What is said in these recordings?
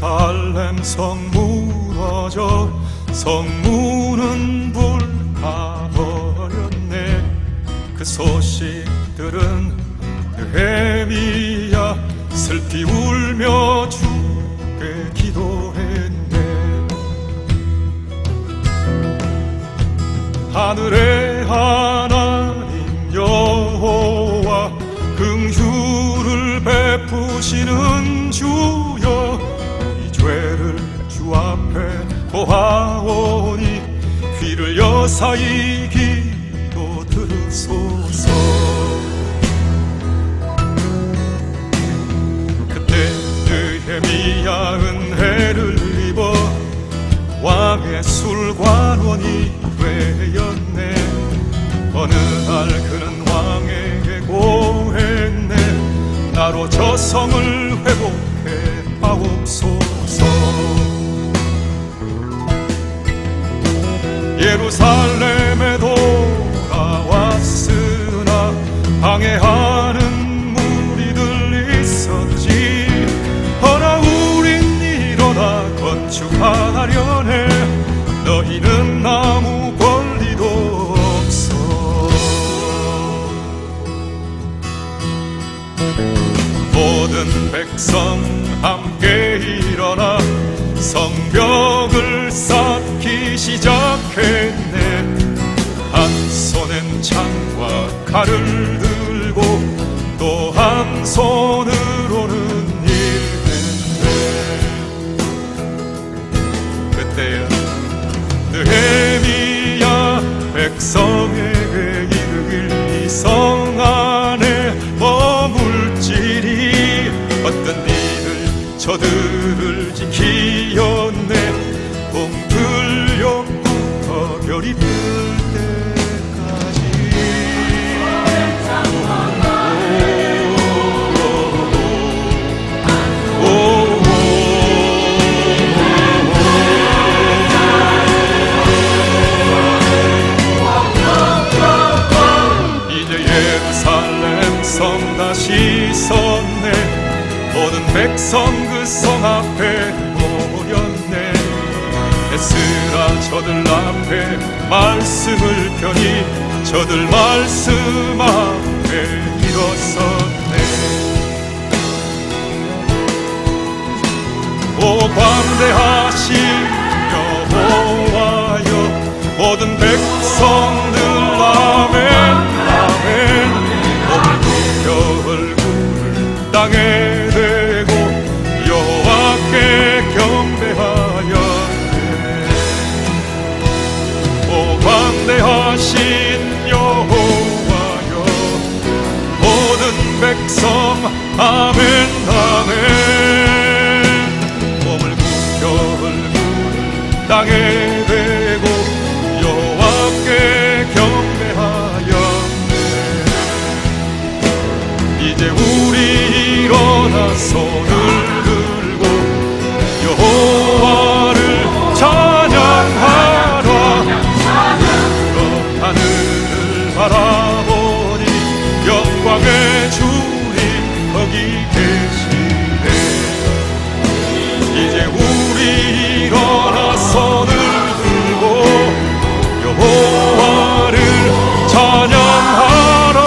예루살렘 성 무너져 성문은 불타버렸네. 그 소식 들은 느헤미야 슬피 울며 주께 기도했네. 하늘의 하나님 여호와 긍휼을 베푸시는 주여, 이 죄를 주 앞에 보아오니 귀를 여사히 기도 들으소서. 그때 느헤미야 은혜를 입어 왕의 술관원이 되었네. 어느 날 그는 왕에게 고했네. 나로 저 성을 회복해 하옵소서. 예루살렘에 돌아왔으나 방해하는 무리들 있었지. 허나 우린 일어나 건축하려네. 너희는 아무 권리도 없어. 모든 백성 함께 일어나 성벽을 쌓기 시작했네. 한 손엔 창과 칼을 들고 또 한 손으로는 일했네. 그때야 느헤미야 백성에게 이르길, 이 성 안에 머물지니 어떤 이들 저들을 지키었네. 동틀녘부터 별이 뜰 때까지. 예루살렘 성 다시 섰네. 모든 백성 그 성 앞에 모였네. 에스라 저들 앞에 말씀을 펴니 저들 말씀 앞에 일어섰네. 오 광대하신 여호와여, 모든 백성들 아멘 아멘. 얼굴을 땅에 대고 여호와께 경배하였네. 오 광대하신 여호와여, 모든 백성 아멘 아멘. 몸을 굽혀 얼굴을 땅에 대고 여호와께 경배하였네. 이제 우리 일어나 손을 들고 여호와를 찬양하라. 하늘을 바라보니 영광의 주님 거기 계시네. 이제 우리 일어나 손을 들고 여호와를 찬양하라.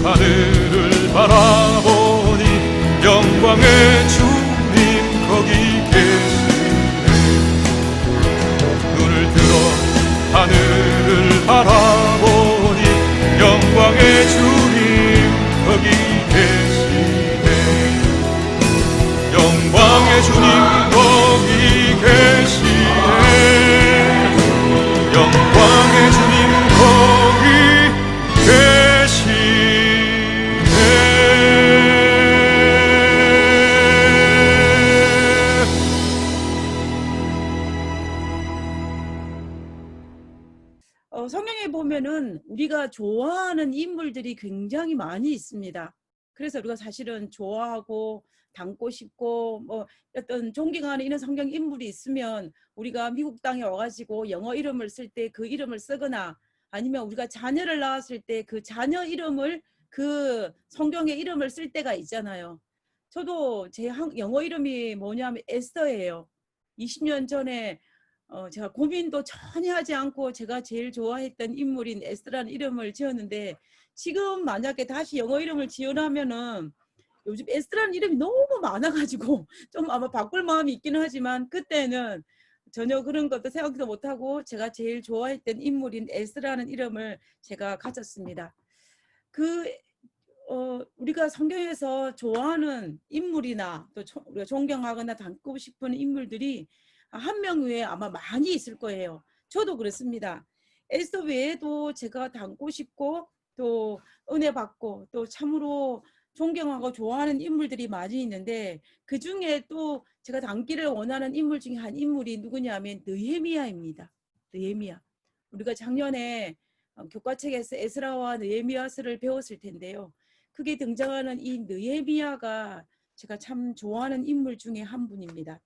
하늘을 바라보니 영광의 주님 거기 계시네. 눈을 들어 하늘을 바라보니 영광의 주님 거기 계시네. 영광의 주님 거기 계시네. 영광의 주님 거기 계시네. 성경에 보면은 우리가 좋아하는 인물들이 굉장히 많이 있습니다. 그래서 우리가 사실은 좋아하고 닮고 싶고 뭐 어떤 존경하는 이런 성경 인물이 있으면 우리가 미국 땅에 와가지고 영어 이름을 쓸 때 그 이름을 쓰거나 아니면 우리가 자녀를 낳았을 때 그 자녀 이름을 그 성경의 이름을 쓸 때가 있잖아요. 저도 제 영어 이름이 뭐냐면 에스더예요. 20년 전에 제가 고민도 전혀 하지 않고 제가 제일 좋아했던 인물인 에스더라는 이름을 지었는데, 지금 만약에 다시 영어 이름을 지으라면은 요즘 에스더라는 이름이 너무 많아가지고 좀 아마 바꿀 마음이 있기는 하지만, 그때는 전혀 그런 것도 생각도 못하고 제가 제일 좋아했던 인물인 에스더라는 이름을 제가 가졌습니다. 우리가 성경에서 좋아하는 인물이나 또 우리가 존경하거나 닮고 싶은 인물들이 한 명 외에 아마 많이 있을 거예요. 저도 그렇습니다. 에스더 외에도 제가 닮고 싶고 또 은혜 받고 또 참으로 존경하고 좋아하는 인물들이 많이 있는데, 그 중에 또 제가 닮기를 원하는 인물 중에 한 인물이 누구냐면 느헤미야입니다. 느헤미야. 우리가 작년에 교과책에서 에스라와 느헤미야서를 배웠을 텐데요. 크게 등장하는 이 느헤미야가 제가 참 좋아하는 인물 중에 한 분입니다.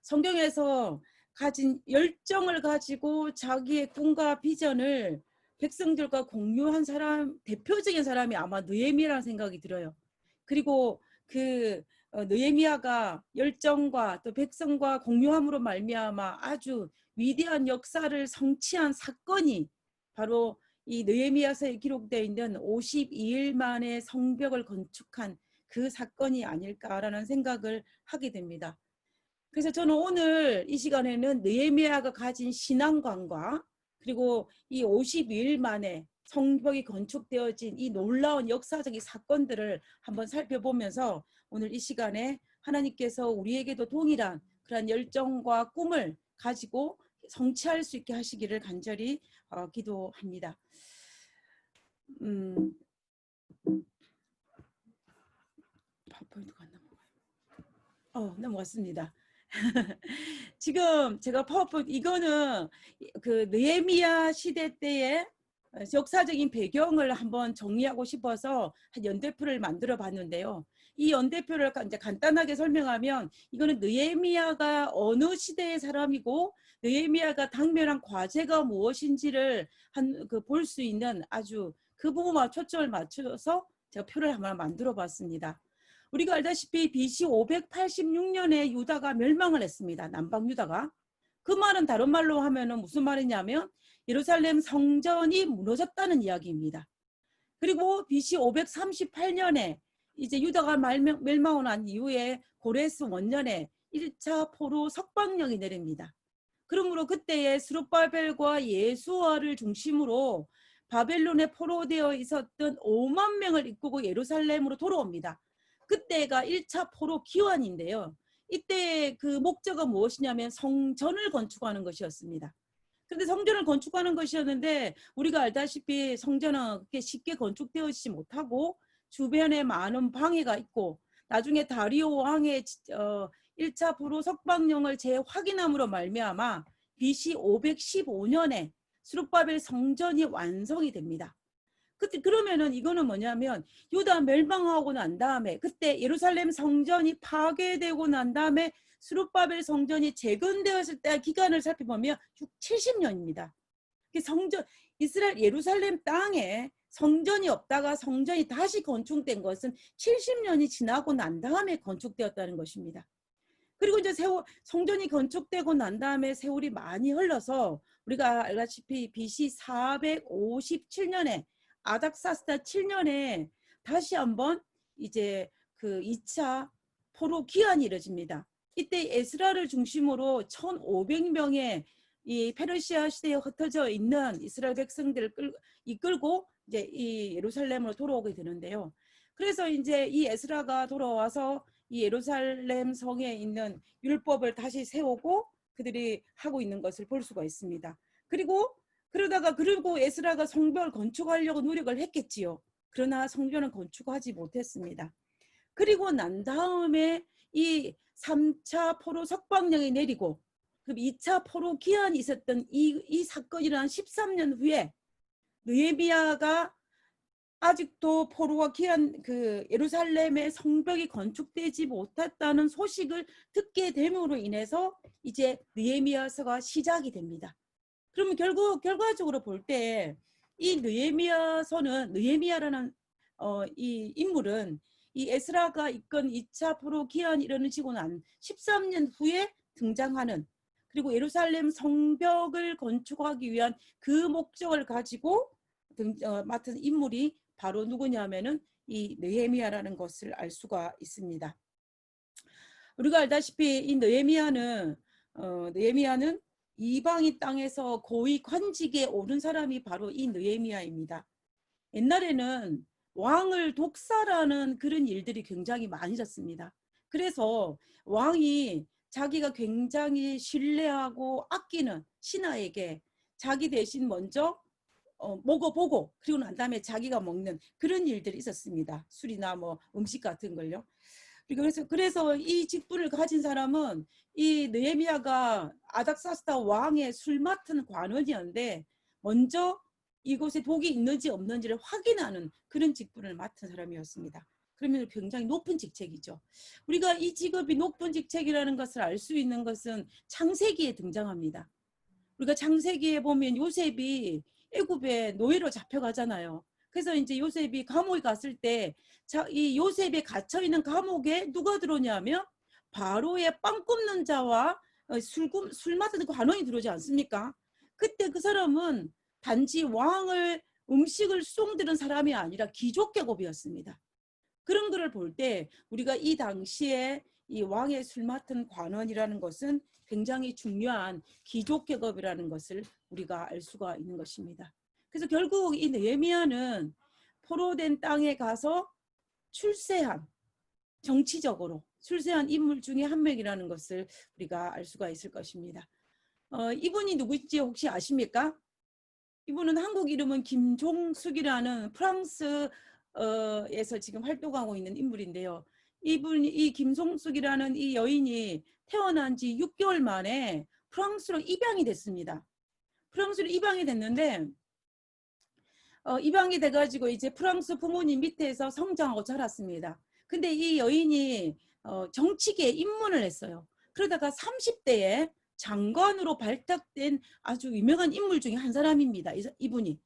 성경에서 가진 열정을 가지고 자기의 꿈과 비전을 백성들과 공유한 사람, 대표적인 사람이 아마 느헤미야라는 생각이 들어요. 그리고 그 느헤미야가 열정과 또 백성과 공유함으로 말미암아 아주 위대한 역사를 성취한 사건이 바로 이 느헤미야서에 기록되어 있는 52일 만에 성벽을 건축한 그 사건이 아닐까라는 생각을 하게 됩니다. 그래서 저는 오늘 이 시간에는 느헤미야가 가진 신앙관과 그리고 이 52일 만에 성벽이 건축되어진 이 놀라운 역사적인 사건들을 한번 살펴보면서, 오늘 이 시간에 하나님께서 우리에게도 동일한 그런 열정과 꿈을 가지고 성취할 수 있게 하시기를 간절히 기도합니다. 파워포인트가 안 넘어가요. 넘어갔습니다. 지금 제가 파워포인트, 이거는 그 느헤미야 시대 때의 역사적인 배경을 한번 정리하고 싶어서 한 연대표를 만들어 봤는데요. 이 연대표를 이제 간단하게 설명하면, 이거는 느헤미야가 어느 시대의 사람이고 느헤미야가 당면한 과제가 무엇인지를 볼 수 있는 아주 그 부분만 초점을 맞춰서 제가 표를 한번 만들어 봤습니다. 우리가 알다시피 BC 586년에 유다가 멸망을 했습니다. 남방 유다가. 그 말은 다른 말로 하면은 무슨 말이냐면 예루살렘 성전이 무너졌다는 이야기입니다. 그리고 BC 538년에 이제 유다가 멸망을 한 이후에 고레스 원년에 1차 포로 석방령이 내립니다. 그러므로 그때의 스룹바벨과 예수아를 중심으로 바벨론에 포로되어 있었던 5만 명을 이끌고 예루살렘으로 돌아옵니다. 그때가 1차 포로 기환인데요. 이때 그 목적은 무엇이냐면 성전을 건축하는 것이었습니다. 그런데 성전을 건축하는 것이었는데, 우리가 알다시피 성전은 그렇게 쉽게 건축되어지지 못하고 주변에 많은 방해가 있고, 나중에 다리오 왕의 1차 포로 석방령을 재확인함으로 말미암아 BC 515년에 스룹바벨 성전이 완성이 됩니다. 그러면은 이거는 뭐냐면 유다 멸망하고 난 다음에, 그때 예루살렘 성전이 파괴되고 난 다음에 스룹바벨 성전이 재건되었을 때 기간을 살펴보면 70년입니다. 성전, 이스라엘 예루살렘 땅에 성전이 없다가 성전이 다시 건축된 것은 70년이 지나고 난 다음에 건축되었다는 것입니다. 그리고 이제 성전이 건축되고 난 다음에 세월이 많이 흘러서 우리가 알다시피 BC 457년에 아닥사스다 7년에 다시 한번 이제 그 2차 포로 기한이 이뤄집니다. 이때 에스라를 중심으로 1,500명의 이 페르시아 시대에 흩어져 있는 이스라엘 백성들을 이끌고 이제 이 예루살렘으로 돌아오게 되는데요. 그래서 이제 이 에스라가 돌아와서 이 예루살렘 성에 있는 율법을 다시 세우고 그들이 하고 있는 것을 볼 수가 있습니다. 그리고 에스라가 성벽을 건축하려고 노력을 했겠지요. 그러나 성전은 건축하지 못했습니다. 그리고 난 다음에 이 3차 포로 석방령이 내리고, 그럼 2차 포로 기한이 있었던 이 사건이 일어난 13년 후에 느헤미야가 아직도 포로가 기한 그 예루살렘의 성벽이 건축되지 못했다는 소식을 듣게 됨으로 인해서 이제 느헤미야서가 시작이 됩니다. 그러면 결과적으로 볼 때 이 느헤미야서는, 느헤미야라는 이 인물은 이 에스라가 이끈 2차 포로 기한이 이르어지고 난 13년 후에 등장하는, 그리고 예루살렘 성벽을 건축하기 위한 그 목적을 가지고 맡은 인물이 바로 누구냐면은 이 느헤미야라는 것을 알 수가 있습니다. 우리가 알다시피 이 느헤미야는 이방인 땅에서 고위 관직에 오른 사람이 바로 이 느헤미야입니다. 옛날에는 왕을 독살하는 그런 일들이 굉장히 많이 있었습니다. 그래서 왕이 자기가 굉장히 신뢰하고 아끼는 신하에게 자기 대신 먼저 먹어보고 그리고 난 다음에 자기가 먹는 그런 일들이 있었습니다. 술이나 뭐 음식 같은 걸요. 그래서 이 직분을 가진 사람은 이 느헤미야가 아닥사스다 왕의 술 맡은 관원이었는데 먼저 이곳에 독이 있는지 없는지를 확인하는 그런 직분을 맡은 사람이었습니다. 그러면 굉장히 높은 직책이죠. 우리가 이 직업이 높은 직책이라는 것을 알 수 있는 것은 창세기에 등장합니다. 우리가 창세기에 보면 요셉이 애굽에 노예로 잡혀가잖아요. 그래서 이제 요셉이 감옥에 갔을 때 이 요셉이 갇혀 있는 감옥에 누가 들어오냐면 바로의 빵 굽는 자와 술 맡은 관원이 들어오지 않습니까? 그때 그 사람은 단지 왕을 음식을 수송드는 사람이 아니라 귀족계급이었습니다. 그런 거를 볼 때 우리가 이 당시에 이 왕의 술 맡은 관원이라는 것은 굉장히 중요한 귀족계급이라는 것을 우리가 알 수가 있는 것입니다. 그래서 결국 이 느헤미야는 포로된 땅에 가서 정치적으로 출세한 인물 중에 한 명이라는 것을 우리가 알 수가 있을 것입니다. 이분이 누구인지 혹시 아십니까? 이분은 한국 이름은 김종숙이라는 프랑스에서 지금 활동하고 있는 인물인데요. 이 김종숙이라는 이 여인이 태어난 지 6개월 만에 프랑스로 입양이 됐습니다. 프랑스로 입양이 됐는데 입양이 돼가지고 이제 프랑스 부모님 밑에서 성장하고 자랐습니다. 근데 이 여인이 정치계에 입문을 했어요. 그러다가 30대에 장관으로 발탁된 아주 유명한 인물 중에 한 사람입니다. 이분이.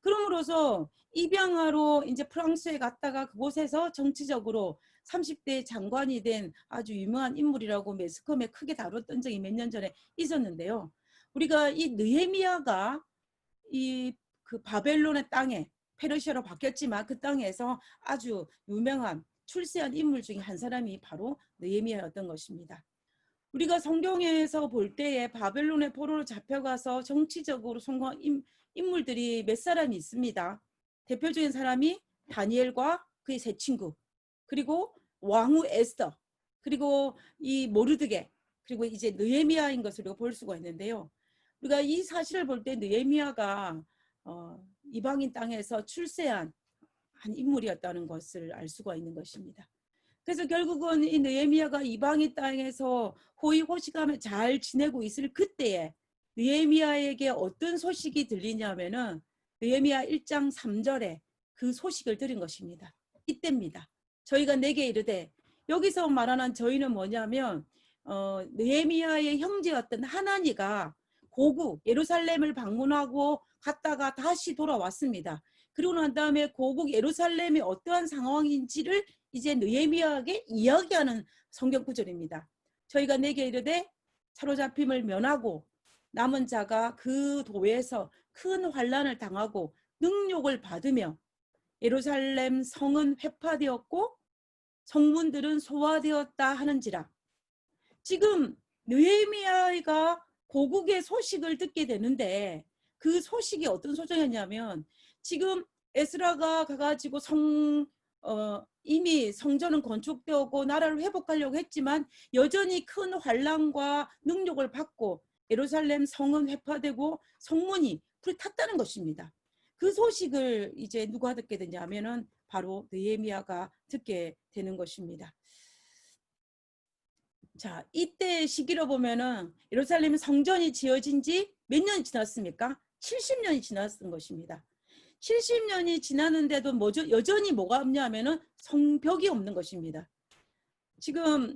그럼으로써 입양하러 이제 프랑스에 갔다가 그곳에서 정치적으로 30대 장관이 된 아주 유명한 인물이라고 매스컴에 크게 다뤘던 적이 몇 년 전에 있었는데요. 우리가 이 느헤미야가 그 바벨론의 땅에 페르시아로 바뀌었지만 그 땅에서 아주 유명한 출세한 인물 중에 한 사람이 바로 느헤미야였던 것입니다. 우리가 성경에서 볼 때에 바벨론의 포로로 잡혀가서 정치적으로 성공한 인물들이 몇 사람이 있습니다. 대표적인 사람이 다니엘과 그의 세 친구, 그리고 왕후 에스더, 그리고 이 모르드게, 그리고 이제 느헤미야인 것을 볼 수가 있는데요. 우리가 이 사실을 볼 때 느헤미야가 이방인 땅에서 출세한 한 인물이었다는 것을 알 수가 있는 것입니다. 그래서 결국은 이 느헤미야가 이방인 땅에서 호의호식하며 잘 지내고 있을 그때에 느헤미야에게 어떤 소식이 들리냐면은 느헤미야 1장 3절에 그 소식을 들은 것입니다. 이때입니다. 저희가 내게 이르되, 여기서 말하는 저희는 뭐냐면 느헤미야의 형제였던 하나니가 고국 예루살렘을 방문하고 갔다가 다시 돌아왔습니다. 그리고 난 다음에 고국 예루살렘이 어떠한 상황인지를 이제 느헤미야에게 이야기하는 성경 구절입니다. 저희가 내게 이르되 사로잡힘을 면하고 남은 자가 그 도에서 큰 환난을 당하고 능욕을 받으며 예루살렘 성은 회파되었고 성문들은 소화되었다 하는지라. 지금 느헤미야가 고국의 소식을 듣게 되는데 그 소식이 어떤 소식이었냐면, 지금 에스라가 가가지고 이미 성전은 건축되었고 나라를 회복하려고 했지만 여전히 큰 환난과 능욕을 받고 예루살렘 성은 회파되고 성문이 불탔다는 것입니다. 그 소식을 이제 누가 듣게 되냐면은 바로 느헤미야가 듣게 되는 것입니다. 자, 이때 시기로 보면은 예루살렘 성전이 지어진 지 몇 년이 지났습니까? 70년이 지났던 것입니다. 70년이 지났는데도 여전히 뭐가 없냐면은 성벽이 없는 것입니다. 지금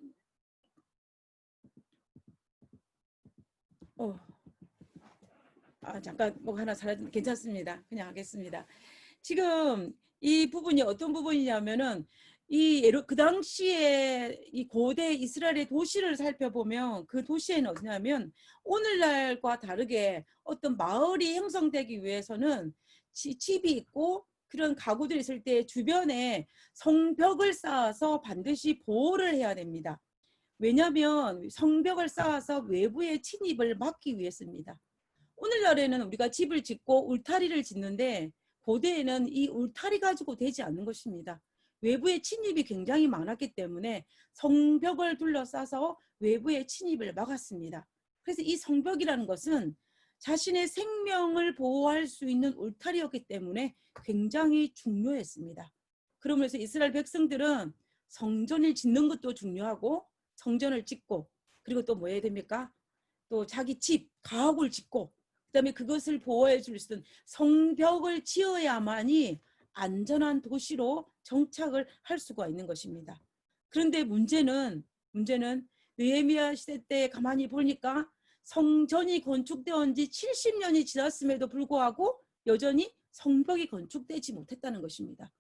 잠깐 뭐 하나 사라졌는데 괜찮습니다. 그냥 하겠습니다. 지금 이 부분이 어떤 부분이냐면은 그 당시에 이 고대 이스라엘의 도시를 살펴보면 그 도시에는 어디냐면 오늘날과 다르게 어떤 마을이 형성되기 위해서는 집이 있고 그런 가구들이 있을 때 주변에 성벽을 쌓아서 반드시 보호를 해야 됩니다. 왜냐하면 성벽을 쌓아서 외부의 침입을 막기 위해서입니다. 오늘날에는 우리가 집을 짓고 울타리를 짓는데 고대에는 이 울타리 가지고 되지 않는 것입니다. 외부의 침입이 굉장히 많았기 때문에 성벽을 둘러싸서 외부의 침입을 막았습니다. 그래서 이 성벽이라는 것은 자신의 생명을 보호할 수 있는 울타리였기 때문에 굉장히 중요했습니다. 그러면서 이스라엘 백성들은 성전을 짓는 것도 중요하고 성전을 짓고 그리고 또 뭐 해야 됩니까? 또 자기 집, 가옥을 짓고 그다음에 그것을 보호해 줄 수 있는 성벽을 지어야만이 안전한 도시로 정착을 할 수가 있는 것입니다. 그런데 문제는 느헤미야 시대 때 가만히 보니까 성전이 건축되온 지 70년이 지났음에도 불구하고 여전히 성벽이 건축되지 못했다는 것입니다.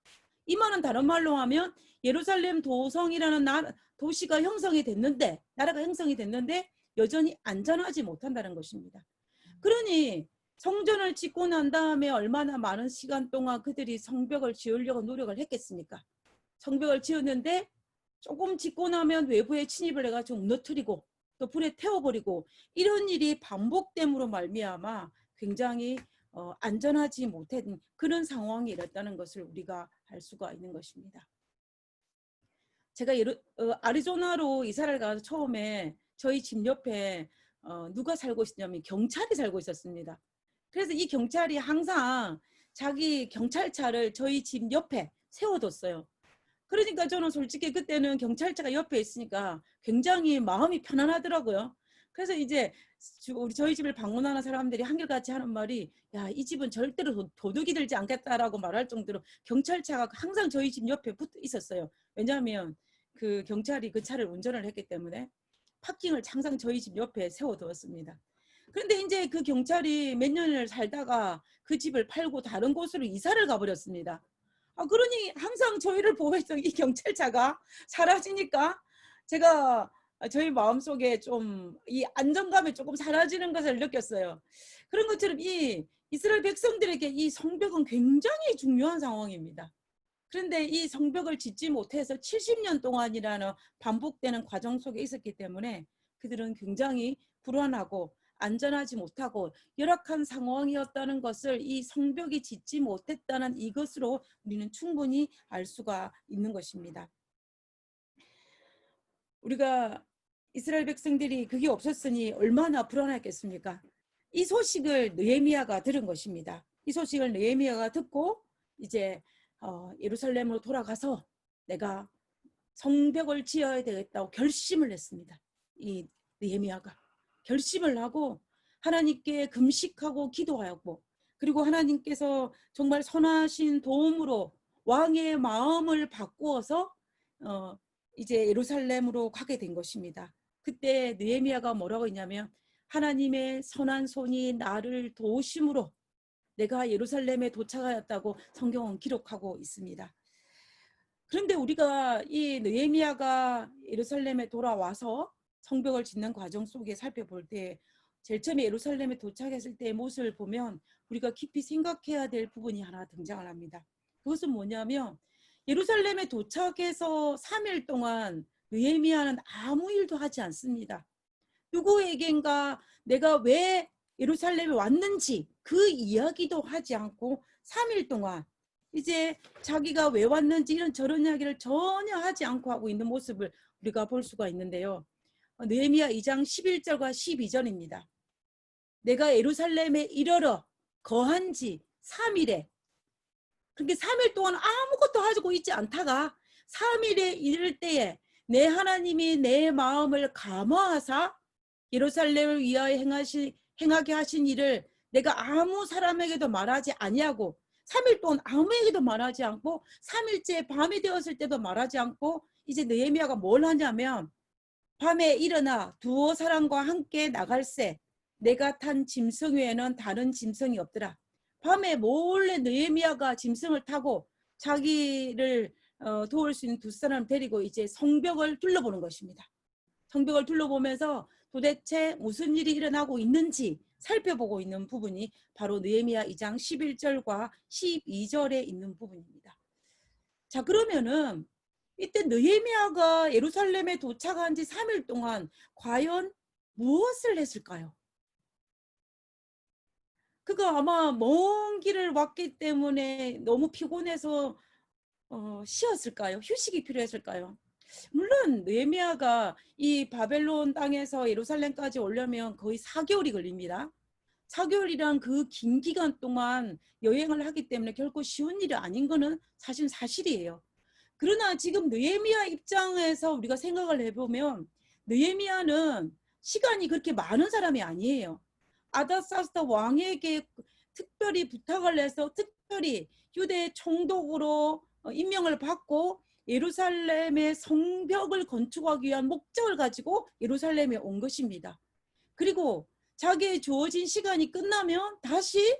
이 말은 다른 말로 하면 예루살렘 도성이라는 도시가 형성이 됐는데 나라가 형성이 됐는데 여전히 안전하지 못한다는 것입니다. 그러니 성전을 짓고 난 다음에 얼마나 많은 시간 동안 그들이 성벽을 지으려고 노력을 했겠습니까? 성벽을 지었는데 조금 짓고 나면 외부에 침입을 해가지고 무너뜨리고 또 불에 태워버리고 이런 일이 반복됨으로 말미암아 굉장히 안전하지 못한 그런 상황이 일었다는 것을 우리가 알 수가 있는 것입니다. 제가 아리조나로 이사를 가서 처음에 저희 집 옆에 누가 살고 있었냐면 경찰이 살고 있었습니다. 그래서 이 경찰이 항상 자기 경찰차를 저희 집 옆에 세워뒀어요. 그러니까 저는 솔직히 그때는 경찰차가 옆에 있으니까 굉장히 마음이 편안하더라고요. 그래서 이제 저희 집을 방문하는 사람들이 한결같이 하는 말이 야, 이 집은 절대로 도둑이 들지 않겠다라고 말할 정도로 경찰차가 항상 저희 집 옆에 붙어 있었어요. 왜냐하면 그 경찰이 그 차를 운전을 했기 때문에 파킹을 항상 저희 집 옆에 세워두었습니다. 그런데 이제 그 경찰이 몇 년을 살다가 그 집을 팔고 다른 곳으로 이사를 가버렸습니다. 그러니 항상 저희를 보호했던 이 경찰차가 사라지니까 제가 저희 마음속에 좀 이 안정감이 조금 사라지는 것을 느꼈어요. 그런 것처럼 이 이스라엘 백성들에게 이 성벽은 굉장히 중요한 상황입니다. 그런데 이 성벽을 짓지 못해서 70년 동안이라는 반복되는 과정 속에 있었기 때문에 그들은 굉장히 불안하고 안전하지 못하고 열악한 상황이었다는 것을 이 성벽이 짓지 못했다는 이것으로 우리는 충분히 알 수가 있는 것입니다. 우리가 이스라엘 백성들이 그게 없었으니 얼마나 불안했겠습니까? 이 소식을 느헤미야가 들은 것입니다. 이 소식을 느헤미야가 듣고 이제 예루살렘으로 돌아가서 내가 성벽을 지어야 되겠다고 결심을 했습니다. 이 느헤미야가 결심을 하고 하나님께 금식하고 기도하였고 그리고 하나님께서 정말 선하신 도움으로 왕의 마음을 바꾸어서 이제 예루살렘으로 가게 된 것입니다. 그때 느헤미야가 뭐라고 했냐면 하나님의 선한 손이 나를 도우심으로 내가 예루살렘에 도착하였다고 성경은 기록하고 있습니다. 그런데 우리가 이 느헤미야가 예루살렘에 돌아와서 성벽을 짓는 과정 속에 살펴볼 때 제일 처음에 예루살렘에 도착했을 때의 모습을 보면 우리가 깊이 생각해야 될 부분이 하나 등장을 합니다. 그것은 뭐냐면 예루살렘에 도착해서 3일 동안 느헤미야는 아무 일도 하지 않습니다. 누구에겐가 내가 왜 예루살렘에 왔는지 그 이야기도 하지 않고 3일 동안 이제 자기가 왜 왔는지 이런 저런 이야기를 전혀 하지 않고 하고 있는 모습을 우리가 볼 수가 있는데요. 느헤미야 2장 11절과 12절입니다. 내가 예루살렘에 이르러 거한 지 3일에 그렇게 3일 동안 아무것도 하고 있지 않다가 3일에 이를 때에 내 하나님이 내 마음을 감화하사 예루살렘을 위하여 행하게 하신 일을 내가 아무 사람에게도 말하지 아니하고 3일 동안 아무에게도 말하지 않고 3일째 밤이 되었을 때도 말하지 않고 이제 느헤미야가 뭘 하냐면 밤에 일어나 두어 사람과 함께 나갈새 내가 탄 짐승 외에는 다른 짐승이 없더라. 밤에 몰래 느헤미야가 짐승을 타고 자기를 도울 수 있는 두 사람을 데리고 이제 성벽을 둘러보는 것입니다. 성벽을 둘러보면서 도대체 무슨 일이 일어나고 있는지 살펴보고 있는 부분이 바로 느헤미야 2장 11절과 12절에 있는 부분입니다. 자, 그러면은 이때 느헤미야가 예루살렘에 도착한 지 3일 동안 과연 무엇을 했을까요? 그가 아마 먼 길을 왔기 때문에 너무 피곤해서 쉬었을까요? 휴식이 필요했을까요? 물론 느헤미야가 이 바벨론 땅에서 예루살렘까지 오려면 거의 4개월이 걸립니다. 4개월이란 그 긴 기간 동안 여행을 하기 때문에 결코 쉬운 일이 아닌 거는 사실이에요. 그러나 지금 느헤미야 입장에서 우리가 생각을 해보면 느헤미야는 시간이 그렇게 많은 사람이 아니에요. 아다사스다 왕에게 특별히 부탁을 해서 특별히 유대 총독으로 임명을 받고 예루살렘의 성벽을 건축하기 위한 목적을 가지고 예루살렘에 온 것입니다. 그리고 자기의 주어진 시간이 끝나면 다시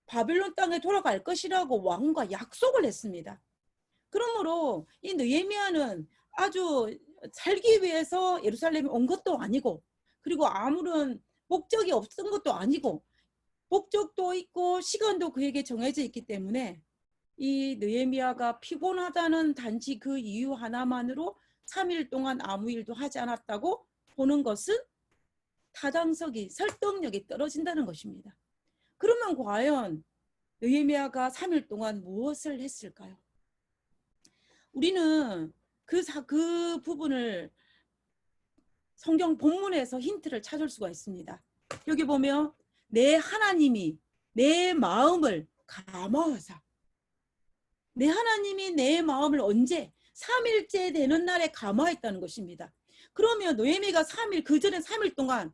바벨론 땅에 돌아갈 것이라고 왕과 약속을 했습니다. 그러므로 이 느헤미야는 아주 살기 위해서 예루살렘에 온 것도 아니고, 그리고 아무런 목적이 없던 것도 아니고, 목적도 있고 시간도 그에게 정해져 있기 때문에 이 느헤미야가 피곤하다는 단지 그 이유 하나만으로 3일 동안 아무 일도 하지 않았다고 보는 것은 타당성이, 설득력이 떨어진다는 것입니다. 그러면 과연 느헤미야가 3일 동안 무엇을 했을까요? 우리는 그 부분을 성경 본문에서 힌트를 찾을 수가 있습니다. 여기 보면 내 하나님이 내 마음을 감화하사, 내 하나님이 내 마음을 언제? 3일째 되는 날에 감화했다는 것입니다. 그러면 느헤미야가 3일, 그 전에 3일 동안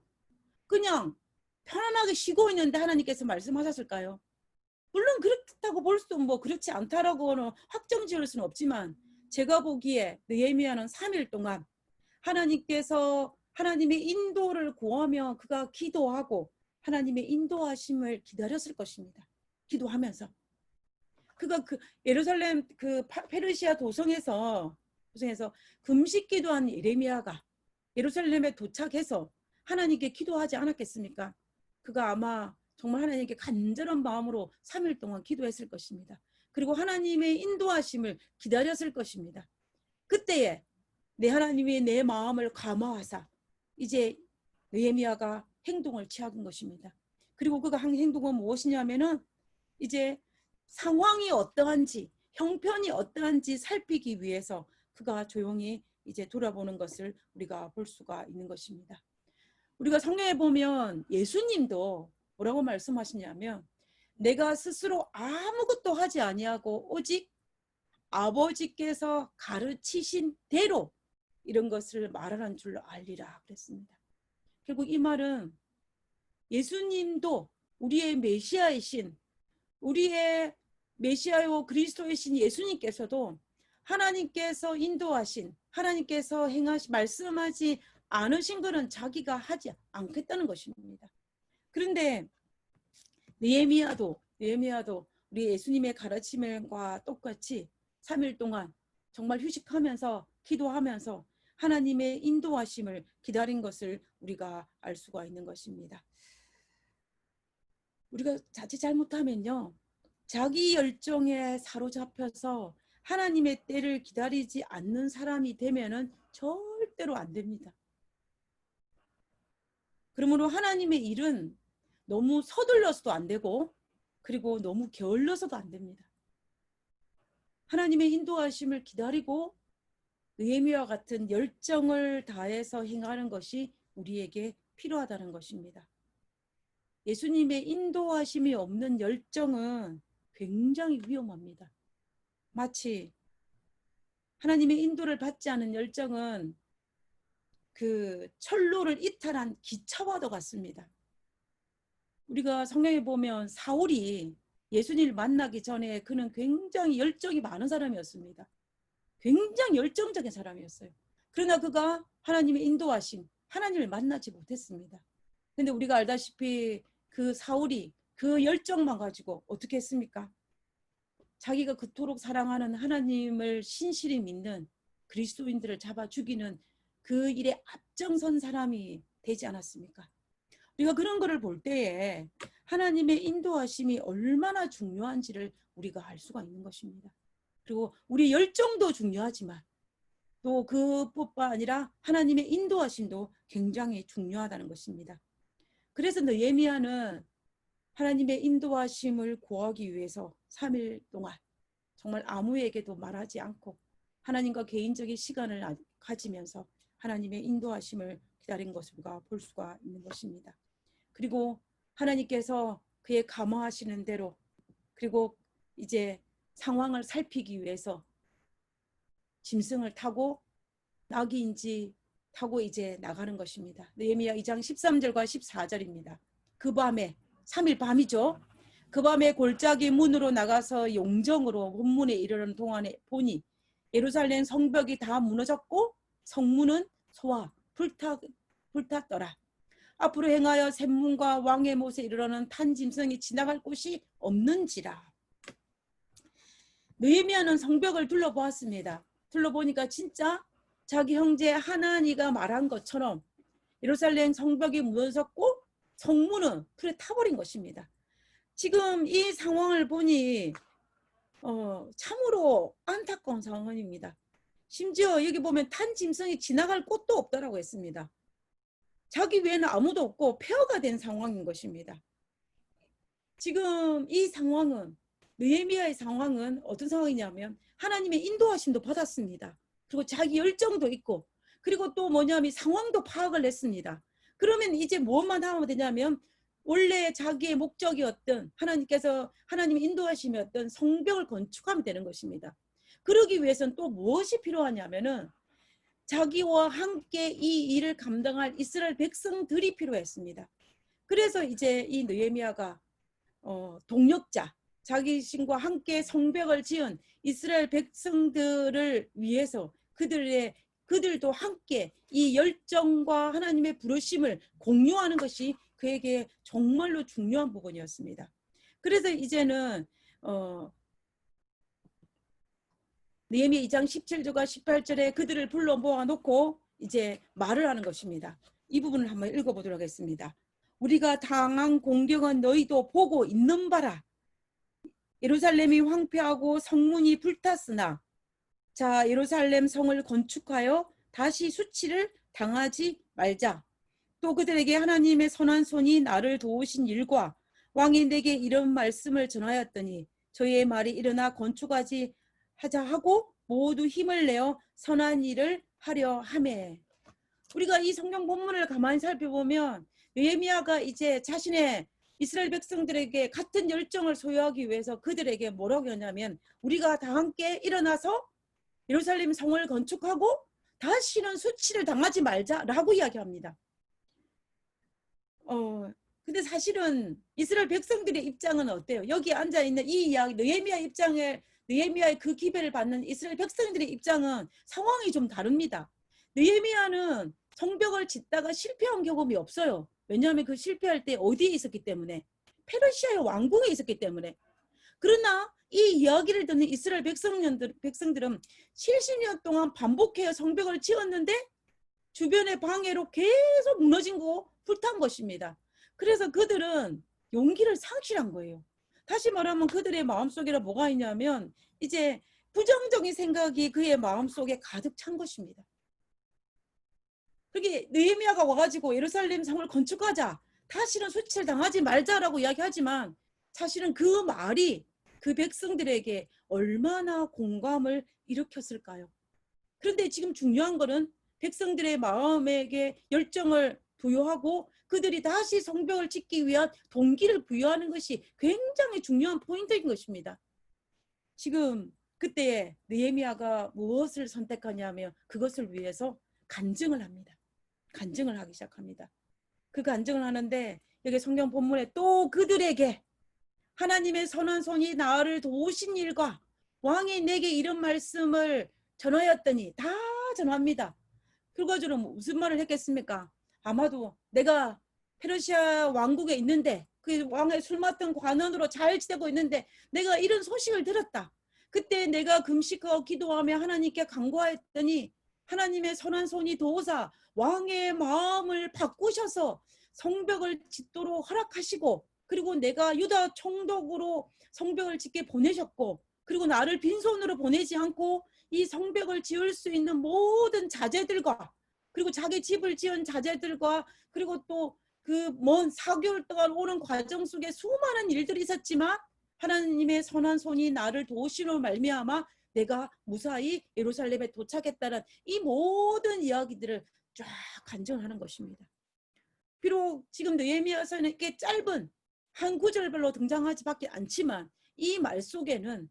그냥 편안하게 쉬고 있는데 하나님께서 말씀하셨을까요? 물론 그렇다고 볼 수도 그렇지 않다라고는 확정 지을 수는 없지만, 제가 보기에 느헤미야는 3일 동안 하나님께서 하나님의 인도를 구하며 그가 기도하고 하나님의 인도하심을 기다렸을 것입니다. 기도하면서 그가 그 예루살렘 그 페르시아 도성에서 금식 기도한 예레미야가 예루살렘에 도착해서 하나님께 기도하지 않았겠습니까? 그가 아마 정말 하나님께 간절한 마음으로 3일 동안 기도했을 것입니다. 그리고 하나님의 인도하심을 기다렸을 것입니다. 그때에 내 하나님이 내 마음을 감화하사 이제 느헤미야가 행동을 취한 것입니다. 그리고 그가 한 행동은 무엇이냐면은 이제 상황이 어떠한지, 형편이 어떠한지 살피기 위해서 그가 조용히 이제 돌아보는 것을 우리가 볼 수가 있는 것입니다. 우리가 성경에 보면 예수님도 뭐라고 말씀하시냐면 내가 스스로 아무것도 하지 아니하고 오직 아버지께서 가르치신 대로 이런 것을 말하는 줄로 알리라 그랬습니다. 결국 이 말은 예수님도 우리의 메시아이신, 우리의 메시아요 그리스도이신 예수님께서도 하나님께서 인도하신, 하나님께서 말씀하지 않으신 것은 자기가 하지 않겠다는 것입니다. 그런데 느헤미야도 우리 예수님의 가르침과 똑같이 3일 동안 정말 휴식하면서 기도하면서 하나님의 인도하심을 기다린 것을 우리가 알 수가 있는 것입니다. 우리가 자칫 잘못하면요, 자기 열정에 사로잡혀서 하나님의 때를 기다리지 않는 사람이 되면은 절대로 안 됩니다. 그러므로 하나님의 일은 너무 서둘러서도 안 되고 그리고 너무 게을러서도 안 됩니다. 하나님의 인도하심을 기다리고 느헤미야와 같은 열정을 다해서 행하는 것이 우리에게 필요하다는 것입니다. 예수님의 인도하심이 없는 열정은 굉장히 위험합니다. 마치 하나님의 인도를 받지 않은 열정은 그 철로를 이탈한 기차와도 같습니다. 우리가 성경에 보면 사울이 예수님을 만나기 전에 그는 굉장히 열정이 많은 사람이었습니다. 굉장히 열정적인 사람이었어요. 그러나 그가 하나님의 인도하심, 하나님을 만나지 못했습니다. 그런데 우리가 알다시피 그 사울이 그 열정만 가지고 어떻게 했습니까? 자기가 그토록 사랑하는 하나님을 신실히 믿는 그리스도인들을 잡아 죽이는 그 일에 앞장선 사람이 되지 않았습니까? 우리가 그런 거를 볼 때에 하나님의 인도하심이 얼마나 중요한지를 우리가 알 수가 있는 것입니다. 그리고 우리 열정도 중요하지만 또 그뿐만 아니라 하나님의 인도하심도 굉장히 중요하다는 것입니다. 그래서 느헤미야는 하나님의 인도하심을 구하기 위해서 3일 동안 정말 아무에게도 말하지 않고 하나님과 개인적인 시간을 가지면서 하나님의 인도하심을 기다린 것을 우리가 볼 수가 있는 것입니다. 그리고 하나님께서 그의 감화하시는 대로 그리고 이제 상황을 살피기 위해서 짐승을 타고 나귀인지 타고 이제 나가는 것입니다. 느헤미야 2장 13절과 14절입니다. 그 밤에 3일 밤이죠. 그 밤에 골짜기 문으로 나가서 용정으로 본문에 이르는 동안에 보니 예루살렘 성벽이 다 무너졌고 성문은 소와 불탔더라. 앞으로 행하여 샘문과 왕의 못에 이르러는 탄 짐승이 지나갈 곳이 없는지라. 느헤미야는 성벽을 둘러보았습니다. 둘러보니까 진짜 자기 형제 하나니가 말한 것처럼 예루살렘 성벽이 무너졌고 성문은 불에 타버린 것입니다. 지금 이 상황을 보니 참으로 안타까운 상황입니다. 심지어 여기 보면 탄 짐승이 지나갈 곳도 없다라고 했습니다. 자기 외에는 아무도 없고 폐허가 된 상황인 것입니다. 지금 이 상황은 느헤미야의 상황은 어떤 상황이냐면 하나님의 인도하심도 받았습니다. 그리고 자기 열정도 있고 그리고 또 뭐냐면 상황도 파악을 했습니다. 그러면 이제 무엇만 하면 되냐면 원래 자기의 목적이었던 하나님의 인도하심이었던 성벽을 건축하면 되는 것입니다. 그러기 위해서는 또 무엇이 필요하냐면은 자기와 함께 이 일을 감당할 이스라엘 백성들이 필요했습니다. 그래서 이제 이 느헤미야가 동력자, 자기 신과 함께 성벽을 지은 이스라엘 백성들을 위해서 그들도 함께 이 열정과 하나님의 부르심을 공유하는 것이 그에게 정말로 중요한 부분이었습니다. 그래서 이제는 느헤미야 2장 17절과 18절에 그들을 불러 모아놓고 이제 말을 하는 것입니다. 이 부분을 한번 읽어보도록 하겠습니다. 우리가 당한 공격은 너희도 보고 있는 바라. 예루살렘이 황폐하고 성문이 불탔으나 자 예루살렘 성을 건축하여 다시 수치를 당하지 말자. 또 그들에게 하나님의 선한 손이 나를 도우신 일과 왕이 내게 이런 말씀을 전하였더니 저희의 말이 일어나 건축하지 하자 하고 모두 힘을 내어 선한 일을 하려 하매. 우리가 이 성경 본문을 가만히 살펴보면 느헤미야가 이제 자신의 이스라엘 백성들에게 같은 열정을 소유하기 위해서 그들에게 뭐라고 하냐면 우리가 다 함께 일어나서 예루살렘 성을 건축하고 다시는 수치를 당하지 말자라고 이야기합니다. 근데 사실은 이스라엘 백성들의 입장은 어때요? 여기 앉아있는 이 이야기 느헤미야의 그 기배를 받는 이스라엘 백성들의 입장은 상황이 좀 다릅니다. 느헤미야는 성벽을 짓다가 실패한 경험이 없어요. 왜냐하면 그 실패할 때 어디에 있었기 때문에 페르시아의 왕궁에 있었기 때문에. 그러나 이 이야기를 듣는 이스라엘 백성들은 70년 동안 반복해서 성벽을 지었는데 주변의 방해로 계속 무너진 거 불탄 것입니다. 그래서 그들은 용기를 상실한 거예요. 다시 말하면 그들의 마음속에 뭐가 있냐면 이제 부정적인 생각이 그의 마음속에 가득 찬 것입니다. 그렇게 느헤미야가 와가지고 예루살렘 성을 건축하자, 다시는 수치를 당하지 말자라고 이야기하지만 사실은 그 말이 그 백성들에게 얼마나 공감을 일으켰을까요? 그런데 지금 중요한 거는 백성들의 마음에게 열정을 부여하고 그들이 다시 성벽을 짓기 위한 동기를 부여하는 것이 굉장히 중요한 포인트인 것입니다. 지금 그때 느헤미야가 무엇을 선택하냐면 그것을 위해서 간증을 합니다. 간증을 하기 시작합니다. 그 간증을 하는데 여기 성경 본문에 또 그들에게 하나님의 선한 손이 나를 도우신 일과 왕이 내게 이런 말씀을 전하였더니 다 전합니다. 그거처럼 무슨 말을 했겠습니까? 아마도 내가 페르시아 왕국에 있는데 그 왕의 술 맡은 관원으로 잘 지내고 있는데 내가 이런 소식을 들었다. 그때 내가 금식하고 기도하며 하나님께 간구하였더니 하나님의 선한 손이 도우사 왕의 마음을 바꾸셔서 성벽을 짓도록 허락하시고, 그리고 내가 유다 총독으로 성벽을 짓게 보내셨고, 그리고 나를 빈손으로 보내지 않고 이 성벽을 지을 수 있는 모든 자재들과, 그리고 자기 집을 지은 자재들과, 그리고 또 그 먼 4개월 동안 오는 과정 속에 수많은 일들이 있었지만 하나님의 선한 손이 나를 도우시로 말미암아 내가 무사히 예루살렘에 도착했다는 이 모든 이야기들을 쫙 간증하는 것입니다. 비록 지금 느헤미야서는 이렇게 짧은 한 구절별로 등장하지밖에 않지만 이 말 속에는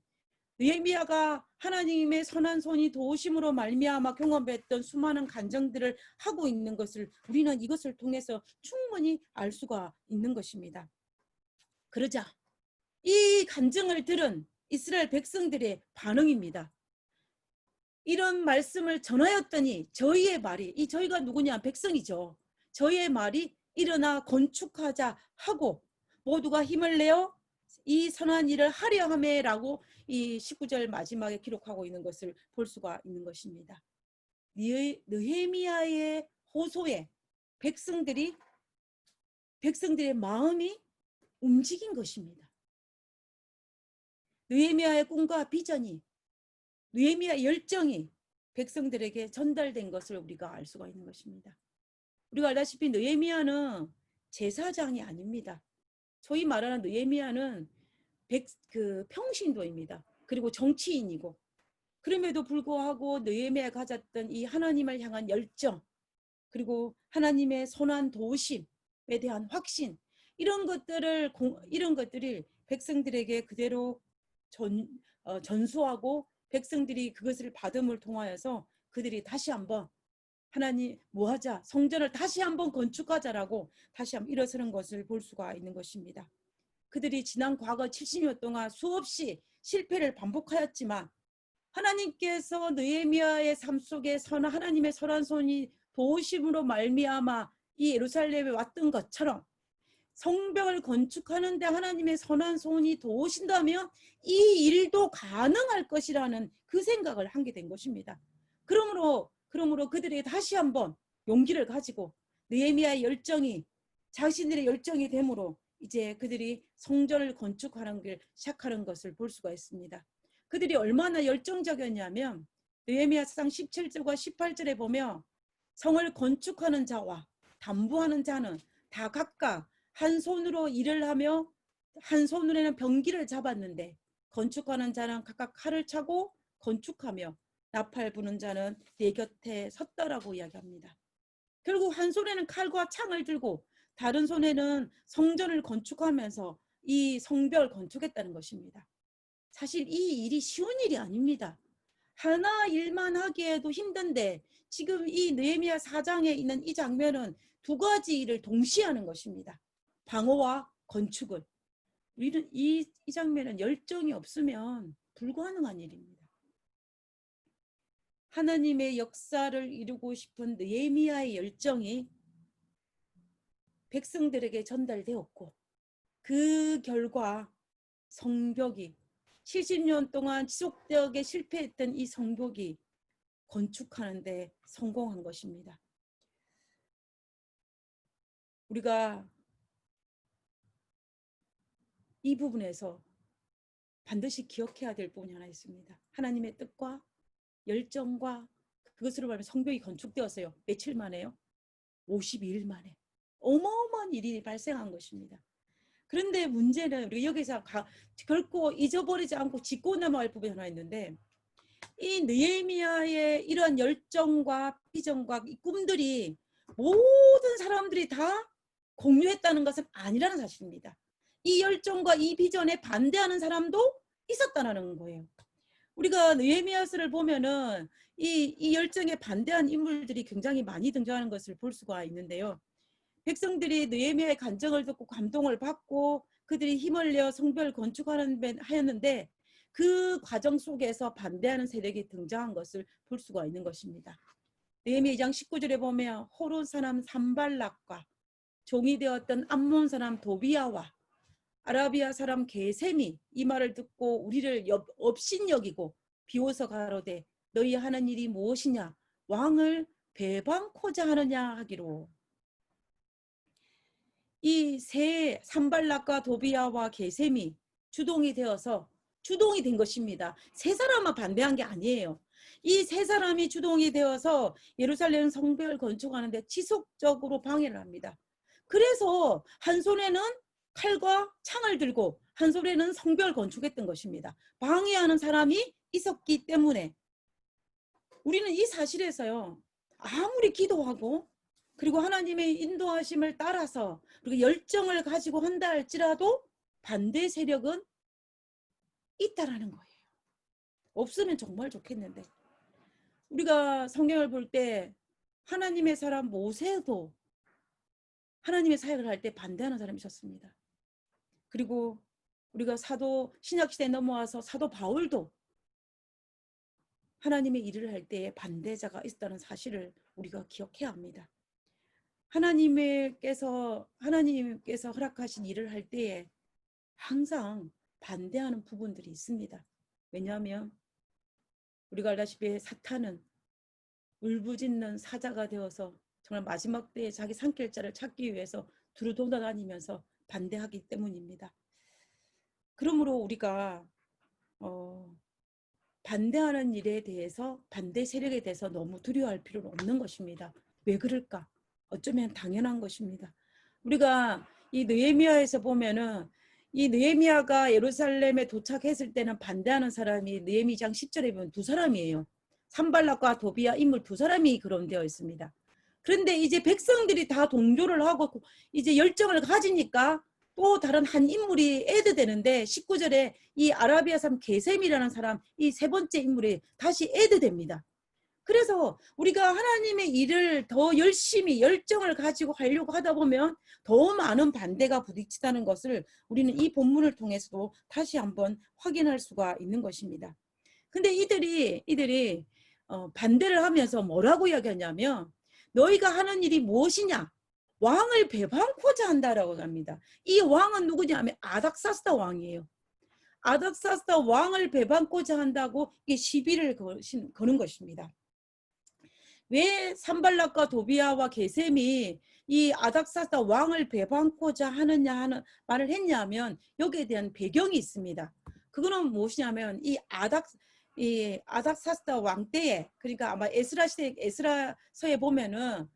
느헤미야가 하나님의 선한 손이 도우심으로 말미암아 경험했던 수많은 간증들을 하고 있는 것을 우리는 이것을 통해서 충분히 알 수가 있는 것입니다. 그러자 이 간증을 들은 이스라엘 백성들의 반응입니다. 이런 말씀을 전하였더니 저희의 말이, 이 저희가 누구냐? 백성이죠. 저희의 말이 일어나 건축하자 하고 모두가 힘을 내어 이 선한 일을 하려 하매라고 이 19절 마지막에 기록하고 있는 것을 볼 수가 있는 것입니다. 느헤미야의 호소에 백성들의 마음이 움직인 것입니다. 느헤미야의 꿈과 비전이, 느헤미야의 열정이 백성들에게 전달된 것을 우리가 알 수가 있는 것입니다. 우리가 알다시피 느헤미야는 제사장이 아닙니다. 소위 말하는 느헤미야는 평신도입니다. 그리고 정치인이고, 그럼에도 불구하고 느헤미야가 가졌던 이 하나님을 향한 열정, 그리고 하나님의 선한 도우심에 대한 확신, 이런 것들이 백성들에게 그대로 전수하고 백성들이 그것을 받음을 통하여서 그들이 다시 한번 하나님 뭐하자, 성전을 다시 한번 건축하자라고 다시 한번 일어서는 것을 볼 수가 있는 것입니다. 그들이 지난 과거 70년 동안 수없이 실패를 반복하였지만 하나님께서 느헤미야의 삶 속에 하나님의 선한 손이 도우심으로 말미암아 이 예루살렘에 왔던 것처럼 성벽을 건축하는데 하나님의 선한 손이 도우신다면 이 일도 가능할 것이라는 그 생각을 하게 된 것입니다. 그러므로 그들이 다시 한번 용기를 가지고 느헤미야의 열정이 자신들의 열정이 되므로 이제 그들이 성전을 건축하는 걸 시작하는 것을 볼 수가 있습니다. 그들이 얼마나 열정적이었냐면 느헤미야상 17절과 18절에 보면 성을 건축하는 자와 담부하는 자는 다 각각 한 손으로 일을 하며 한 손으로는 병기를 잡았는데 건축하는 자는 각각 칼을 차고 건축하며 나팔 부는 자는 내 곁에 섰다라고 이야기합니다. 결국 한 손에는 칼과 창을 들고 다른 손에는 성전을 건축하면서 이 성벽을 건축했다는 것입니다. 사실 이 일이 쉬운 일이 아닙니다. 하나 일만 하기에도 힘든데 지금 이 느헤미야 4장에 있는 이 장면은 두 가지 일을 동시에 하는 것입니다. 방어와 건축을. 우리는 이 장면은 열정이 없으면 불가능한 일입니다. 하나님의 역사를 이루고 싶은 느헤미야의 열정이 백성들에게 전달되었고 그 결과 성벽이 70년 동안 지속되게 실패했던 이 성벽이 건축하는 데 성공한 것입니다. 우리가 이 부분에서 반드시 기억해야 될 부분이 하나 있습니다. 하나님의 뜻과 열정과 그것으로 말하면 성벽이 건축되었어요. 며칠 만에요? 52일 만에. 어마어마한 일이 발생한 것입니다. 그런데 문제는 우리 여기서 결코 잊어버리지 않고 짚고 넘어갈 부분이 하나 있는데 이 느헤미야의 이런 열정과 비전과 이 꿈들이 모든 사람들이 다 공유했다는 것은 아니라는 사실입니다. 이 열정과 이 비전에 반대하는 사람도 있었다는 거예요. 우리가 느헤미야서를 보면은 이 열정에 반대한 인물들이 굉장히 많이 등장하는 것을 볼 수가 있는데요. 백성들이 느헤미야의 간증을 듣고 감동을 받고 그들이 힘을 내어 성벽을 건축하였는데 그 과정 속에서 반대하는 세력이 등장한 것을 볼 수가 있는 것입니다. 느헤미야 2장 19절에 보면 호론 사람 산발락과 종이 되었던 암몬 사람 도비야와 아라비아 사람 게셈이 이 말을 듣고 우리를 업신여기고 비웃어 가로되 너희 하는 일이 무엇이냐 왕을 배반코자 하느냐 하기로. 이 세 산발락과 도비아와 게셈이 주동이 되어서 주동이 된 것입니다. 세 사람만 반대한 게 아니에요. 이 세 사람이 주동이 되어서 예루살렘 성벽을 건축하는데 지속적으로 방해를 합니다. 그래서 한 손에는 칼과 창을 들고 한 손에는 성벽을 건축했던 것입니다. 방해하는 사람이 있었기 때문에 우리는 이 사실에서요. 아무리 기도하고 그리고 하나님의 인도하심을 따라서 그리고 열정을 가지고 한다 할지라도 반대 세력은 있다라는 거예요. 없으면 정말 좋겠는데 우리가 성경을 볼 때 하나님의 사람 모세도 하나님의 사역을 할 때 반대하는 사람이 있었습니다. 그리고 우리가 사도 신약시대에 넘어와서 사도 바울도 하나님의 일을 할 때에 반대자가 있었다는 사실을 우리가 기억해야 합니다. 하나님께서 허락하신 일을 할 때에 항상 반대하는 부분들이 있습니다. 왜냐하면 우리가 알다시피 사탄은 울부짖는 사자가 되어서 정말 마지막 때에 자기 산길자를 찾기 위해서 두루 돌아다니면서 반대하기 때문입니다. 그러므로 우리가 반대하는 일에 대해서 반대 세력에 대해서 너무 두려워할 필요는 없는 것입니다. 왜 그럴까? 어쩌면 당연한 것입니다. 우리가 이 느헤미야에서 보면은 이 느헤미야가 예루살렘에 도착했을 때는 반대하는 사람이 느헤미장 10절에 보면 두 사람이에요. 산발락과 도비야 인물 두 사람이 거론되어 있습니다. 그런데 이제 백성들이 다 동조를 하고 이제 열정을 가지니까 또 다른 한 인물이 애드되는데 19절에 이 아라비아 사람 게셈이라는 사람 이 세 번째 인물이 다시 애드됩니다. 그래서 우리가 하나님의 일을 더 열심히 열정을 가지고 하려고 하다 보면 더 많은 반대가 부딪히다는 것을 우리는 이 본문을 통해서도 다시 한번 확인할 수가 있는 것입니다. 근데 이들이 반대를 하면서 뭐라고 이야기하냐면 너희가 하는 일이 무엇이냐? 왕을 배반코자 한다라고 합니다. 이 왕은 누구냐면 아닥사스다 왕이에요. 아닥사스다 왕을 배반코자 한다고 이 시비를 거는 것입니다. 왜 산발락과 도비아와 게셈이 이 아닥사스다 왕을 배반코자 하느냐 하는 말을 했냐면 여기에 대한 배경이 있습니다. 그거는 무엇이냐면 이 아닥사스다 왕 때에 그러니까 아마 에스라서에 보면은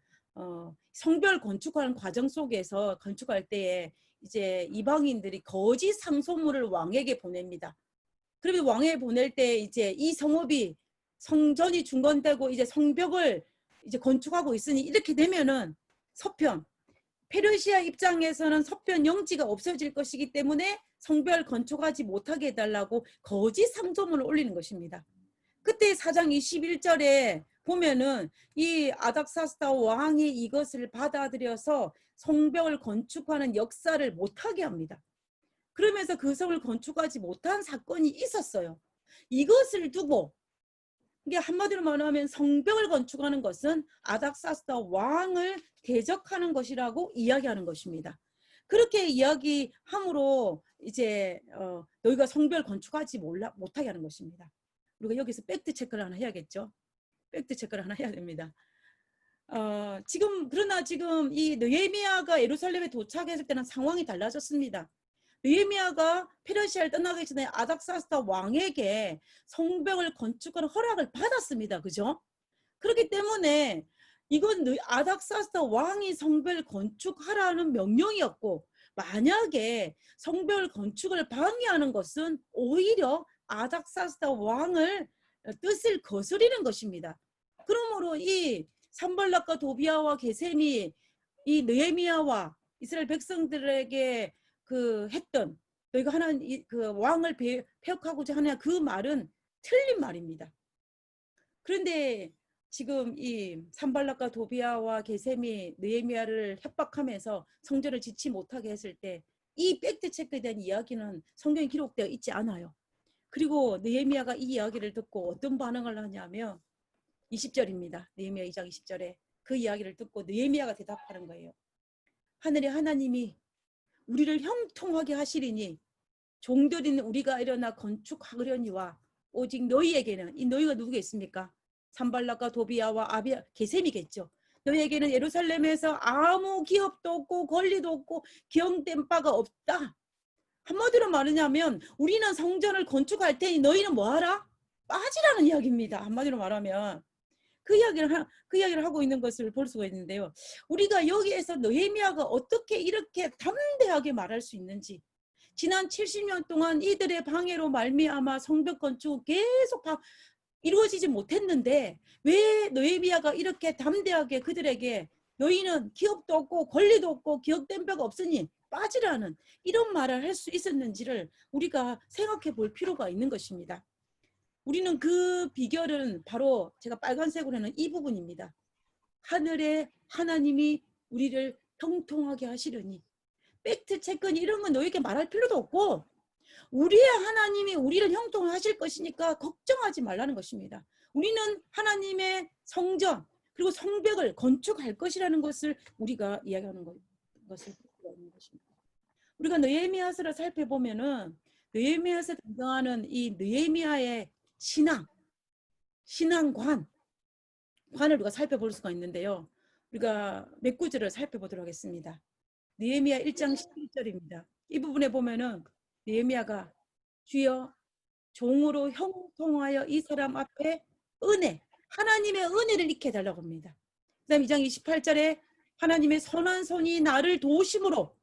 성벽을 건축하는 과정 속에서 건축할 때에 이제 이방인들이 거짓 상소문을 왕에게 보냅니다. 그러면 왕에게 보낼 때 이제 이 성읍이 성전이 중건되고 이제 성벽을 이제 건축하고 있으니 이렇게 되면은 서편 페르시아 입장에서는 서편 영지가 없어질 것이기 때문에 성벽을 건축하지 못하게 해달라고 거짓 상소문을 올리는 것입니다. 그때 4장 21절에 보면은 이 아닥사스다 왕이 이것을 받아들여서 성벽을 건축하는 역사를 못하게 합니다. 그러면서 그 성을 건축하지 못한 사건이 있었어요. 이것을 두고 이게 한마디로 말하면 성벽을 건축하는 것은 아닥사스다 왕을 대적하는 것이라고 이야기하는 것입니다. 그렇게 이야기함으로 이제 너희가 성벽을 건축하지 못하게 하는 것입니다. 우리가 여기서 팩트 체크를 하나 해야겠죠. 팩트 체크를 하나 해야 됩니다. 그러나 지금 이 느헤미야가 예루살렘에 도착했을 때는 상황이 달라졌습니다. 느헤미야가 페르시아를 떠나기 전에 아닥사스다 왕에게 성벽을 건축하는 허락을 받았습니다. 그죠? 그렇기 때문에 이건 아닥사스다 왕이 성벽을 건축하라는 명령이었고 만약에 성벽을 건축을 방해하는 것은 오히려 아닥사스다 왕을 뜻을 거스리는 것입니다. 그러므로 이 산발락과 도비아와 게셈이 이 느헤미야와 이스라엘 백성들에게 했던 너희가 하나님 그 왕을 폐역하고자 하냐 그 말은 틀린 말입니다. 그런데 지금 이 산발락과 도비아와 게셈이 느헤미야를 협박하면서 성전을 짓지 못하게 했을 때 이 팩트 체크에 대한 이야기는 성경에 기록되어 있지 않아요. 그리고 느헤미야가 이 이야기를 듣고 어떤 반응을 하냐면 20절입니다. 느헤미야 2장 20절에 그 이야기를 듣고 느헤미야가 대답하는 거예요. 하늘의 하나님이 우리를 형통하게 하시리니 종들인 우리가 일어나 건축하려니와 오직 너희에게는, 이 너희가 누구겠습니까? 산발락과 도비아와 아비아 게셈이겠죠. 너희에게는 예루살렘에서 아무 기업도 없고 권리도 없고 기용된 바가 없다. 한마디로 말하냐면 우리는 성전을 건축할 테니 너희는 뭐하라? 빠지라는 이야기입니다. 한마디로 말하면 그 이야기를 하고 있는 것을 볼 수가 있는데요. 우리가 여기에서 느헤미야가 어떻게 이렇게 담대하게 말할 수 있는지, 지난 70년 동안 이들의 방해로 말미암아 성벽 건축은 계속 이루어지지 못했는데 왜 느헤미야가 이렇게 담대하게 그들에게 너희는 기업도 없고 권리도 없고 기업된 바가 없으니 빠지라는 이런 말을 할 수 있었는지를 우리가 생각해 볼 필요가 있는 것입니다. 우리는 그 비결은 바로 제가 빨간색으로 하는 이 부분입니다. 하늘의 하나님이 우리를 형통하게 하시려니, 팩트 체크니 이런 건 너에게 말할 필요도 없고 우리의 하나님이 우리를 형통하실 것이니까 걱정하지 말라는 것입니다. 우리는 하나님의 성전 그리고 성벽을 건축할 것이라는 것을 우리가 이야기하는 것을 있는 것입니다. 우리가 느헤미야서를 살펴보면은 느헤미야서 등장하는 이 느헤미야의 신앙관을 우리가 살펴볼 수가 있는데요. 우리가 몇 구절을 살펴보도록 하겠습니다. 느헤미야 1장 11절입니다. 이 부분에 보면은 느헤미야가 주여 종으로 형통하여 이 사람 앞에 은혜, 하나님의 은혜를 익혀달라고 합니다. 그 다음 2장 28절에 하나님의 선한 손이 나를 도우심으로,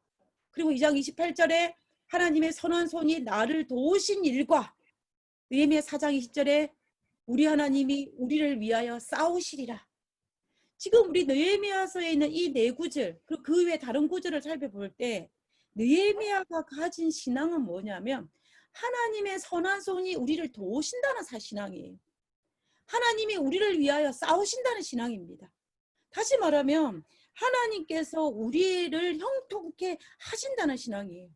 그리고 2장 28절에 하나님의 선한 손이 나를 도우신 일과 느헤미야 4장 20절에 우리 하나님이 우리를 위하여 싸우시리라. 지금 우리 느헤미야서에 있는 이 네 구절 그리고 그 외 다른 구절을 살펴볼 때 느헤미야가 가진 신앙은 뭐냐면 하나님의 선한 손이 우리를 도우신다는 신앙이에요. 하나님이 우리를 위하여 싸우신다는 신앙입니다. 다시 말하면 하나님께서 우리를 형통케 하신다는 신앙이에요.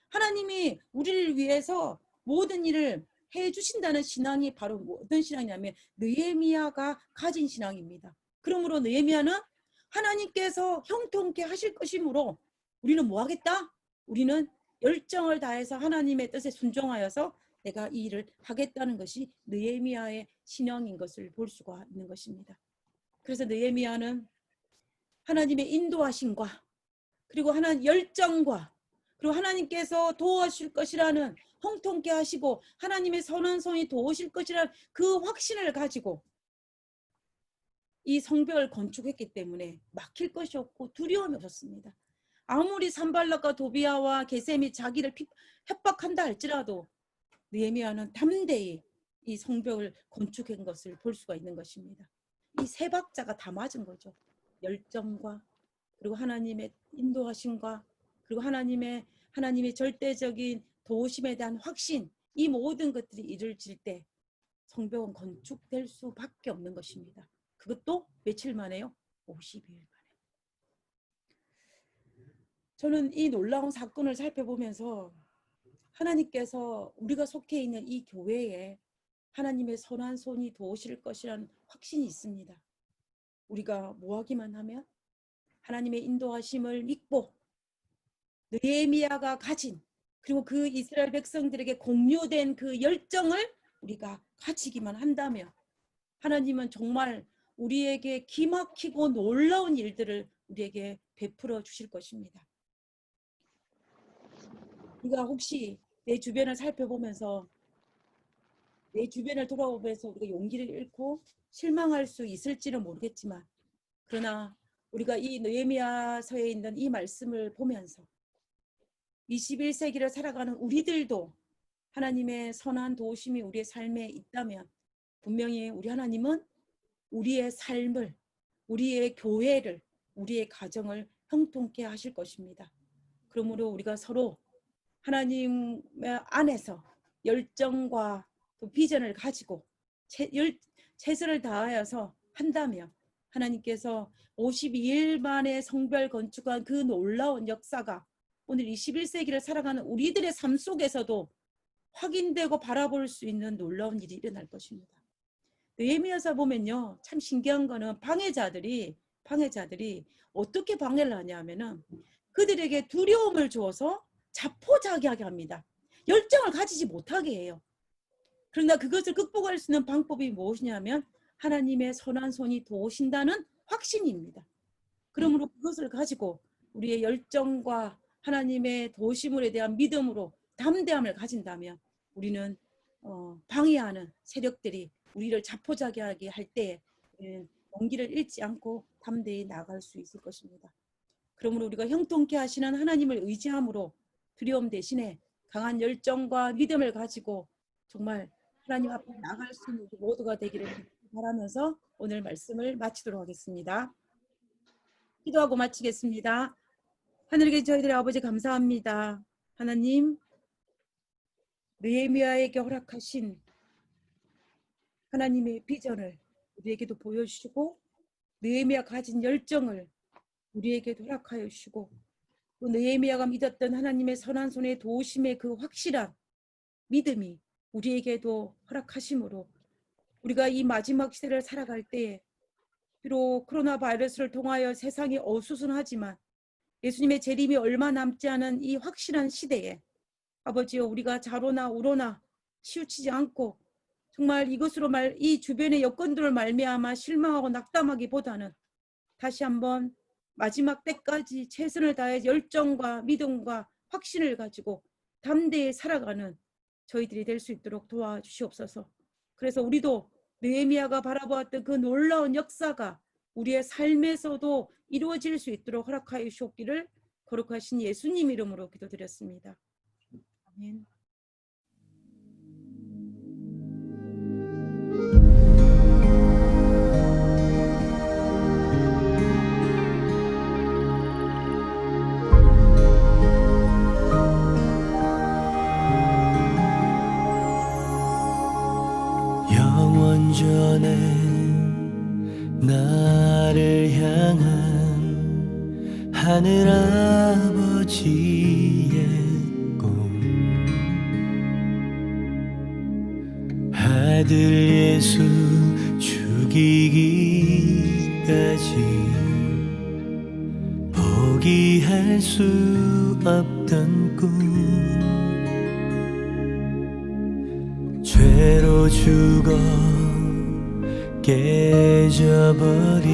하나님이 우리를 위해서 모든 일을 해주신다는 신앙이 바로 어떤 신앙이냐면 느헤미야가 가진 신앙입니다. 그러므로 느헤미야는 하나님께서 형통케 하실 것이므로 우리는 뭐 하겠다? 우리는 열정을 다해서 하나님의 뜻에 순종하여서 내가 이 일을 하겠다는 것이 느헤미야의 신앙인 것을 볼 수가 있는 것입니다. 그래서 느헤미야는 하나님의 인도하심과 그리고 하나님 열정과 그리고 하나님께서 도와주실 것이라는 형통케 하시고 하나님의 선한 손이 도우실 것이라는 그 확신을 가지고 이 성벽을 건축했기 때문에 막힐 것이 없고 두려움이 없었습니다. 아무리 산발락과 도비아와 게셈이 자기를 협박한다 할지라도 느헤미야는 담대히 이 성벽을 건축한 것을 볼 수가 있는 것입니다. 이 세 박자가 다 맞은 거죠. 열정과 그리고 하나님의 인도하심과 그리고 하나님의 절대적인 도우심에 대한 확신, 이 모든 것들이 이루어질 때 성벽은 건축될 수밖에 없는 것입니다. 그것도 며칠 만에요? 50일 만에. 저는 이 놀라운 사건을 살펴보면서 하나님께서 우리가 속해 있는 이 교회에 하나님의 선한 손이 도우실 것이라는 확신이 있습니다. 우리가 뭐 하기만 하면 하나님의 인도하심을 믿고 느헤미야가 가진 그리고 그 이스라엘 백성들에게 공유된 그 열정을 우리가 가지기만 한다면 하나님은 정말 우리에게 기막히고 놀라운 일들을 우리에게 베풀어 주실 것입니다. 우리가 혹시 내 주변을 살펴보면서 내 주변을 돌아보면서 우리가 용기를 잃고 실망할 수 있을지는 모르겠지만 그러나 우리가 이 느헤미야서에 있는 이 말씀을 보면서 21세기를 살아가는 우리들도 하나님의 선한 도우심이 우리의 삶에 있다면 분명히 우리 하나님은 우리의 삶을, 우리의 교회를, 우리의 가정을 형통케 하실 것입니다. 그러므로 우리가 서로 하나님 안에서 열정과 또 비전을 가지고 최선을 다하여서 한다면 하나님께서 52일 만에 성벽 건축한 그 놀라운 역사가 오늘 21세기를 살아가는 우리들의 삶 속에서도 확인되고 바라볼 수 있는 놀라운 일이 일어날 것입니다. 느헤미야서 보면요, 참 신기한 거는 방해자들이 어떻게 방해를 하냐면은 그들에게 두려움을 주어서 자포자기하게 합니다. 열정을 가지지 못하게 해요. 그러나 그것을 극복할 수 있는 방법이 무엇이냐면 하나님의 선한 손이 도우신다는 확신입니다. 그러므로 그것을 가지고 우리의 열정과 하나님의 도우심에 대한 믿음으로 담대함을 가진다면 우리는 방해하는 세력들이 우리를 자포자기하게 할 때 용기를 잃지 않고 담대히 나아갈 수 있을 것입니다. 그러므로 우리가 형통케 하시는 하나님을 의지함으로 두려움 대신에 강한 열정과 믿음을 가지고 정말 하나님 앞에 나갈 수 있는 모두가 되기를 바라면서 오늘 말씀을 마치도록 하겠습니다. 기도하고 마치겠습니다. 하늘에 계신 저희들의 아버지 감사합니다. 하나님, 느헤미야에게 허락하신 하나님의 비전을 우리에게도 보여주시고 느헤미야가 가진 열정을 우리에게도 허락하여 주시고 또 느헤미야가 믿었던 하나님의 선한 손의 도우심의 그 확실한 믿음이 우리에게도 허락하심으로 우리가 이 마지막 시대를 살아갈 때에 비록 코로나 바이러스를 통하여 세상이 어수선하지만 예수님의 재림이 얼마 남지 않은 이 확실한 시대에 아버지여 우리가 좌로나 우로나 치우치지 않고 정말 이것으로 이 주변의 여건들을 말미암아 실망하고 낙담하기보다는 다시 한번 마지막 때까지 최선을 다해 열정과 믿음과 확신을 가지고 담대히 살아가는 저희들이 될 수 있도록 도와주시옵소서. 그래서 우리도 느헤미야가 바라보았던 그 놀라운 역사가 우리의 삶에서도 이루어질 수 있도록 허락하여 주옵기를 거룩하신 예수님 이름으로 기도드렸습니다. 아멘. 영원전에 나를 향한 하늘아버지의 꿈 아들 예수 죽이기까지 포기할 수 없던 꿈 죄로 죽어 깨져버린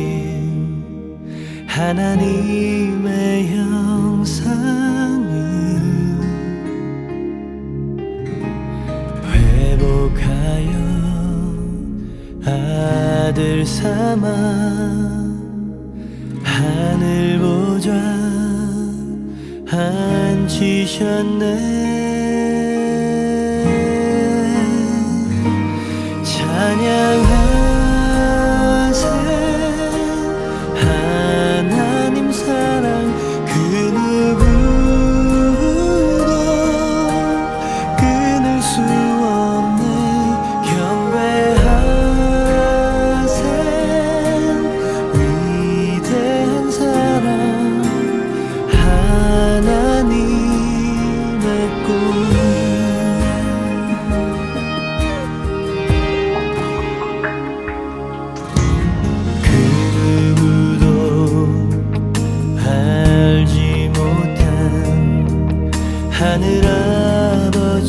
하나님의 형상을 회복하여 아들 삼아 하늘 보좌 앉히셨네. 찬양하세 하나님 사랑 그 누구도 끊을 수 없네. 경배하세 위대한 사랑 하나님의 꿈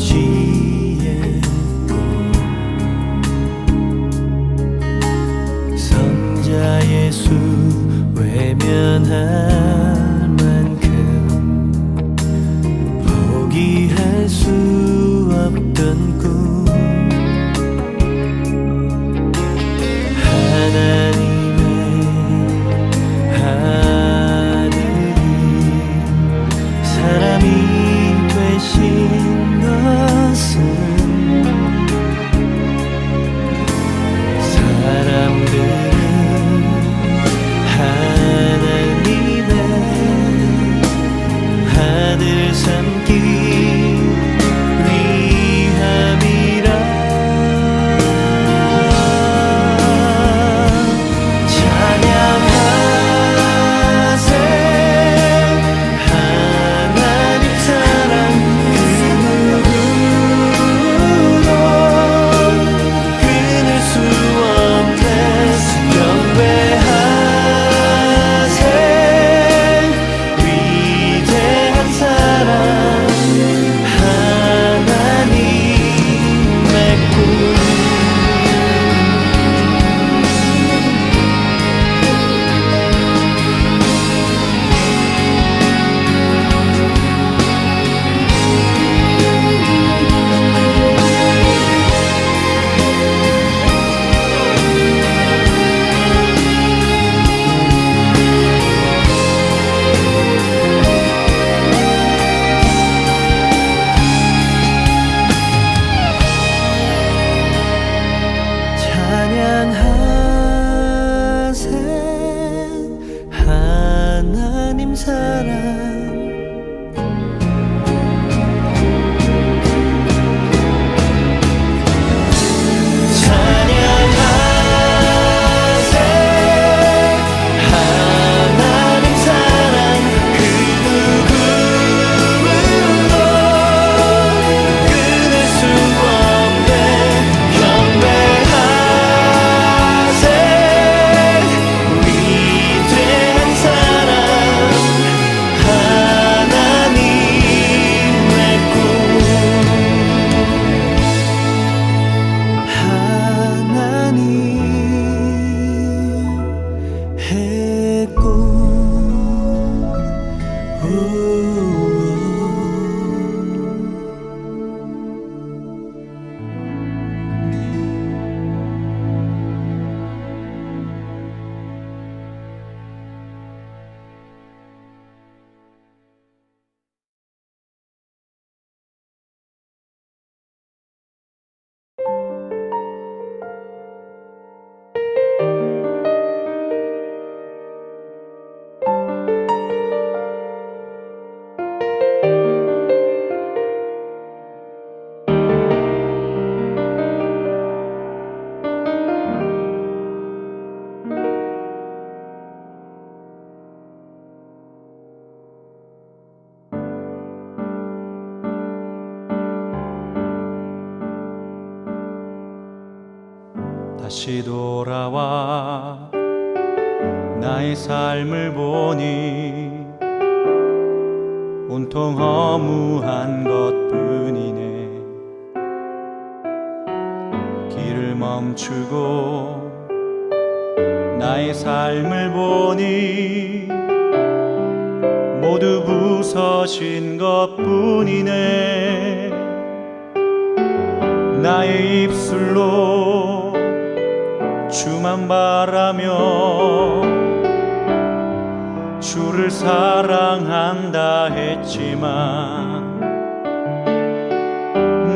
하늘아버지의 꿈 성자 예수 외면할 만큼 포기할 수 없던 꿈 하나님의 하늘이 사람이 되신 것은 사람들은 하나님의 다시 돌아와 나의 삶을 보니 온통 허무한 것뿐이네. 길을 멈추고 나의 삶을 보니 모두 부서진 것뿐이네. 나의 입술로 주만 바라며 주를 사랑한다 했지만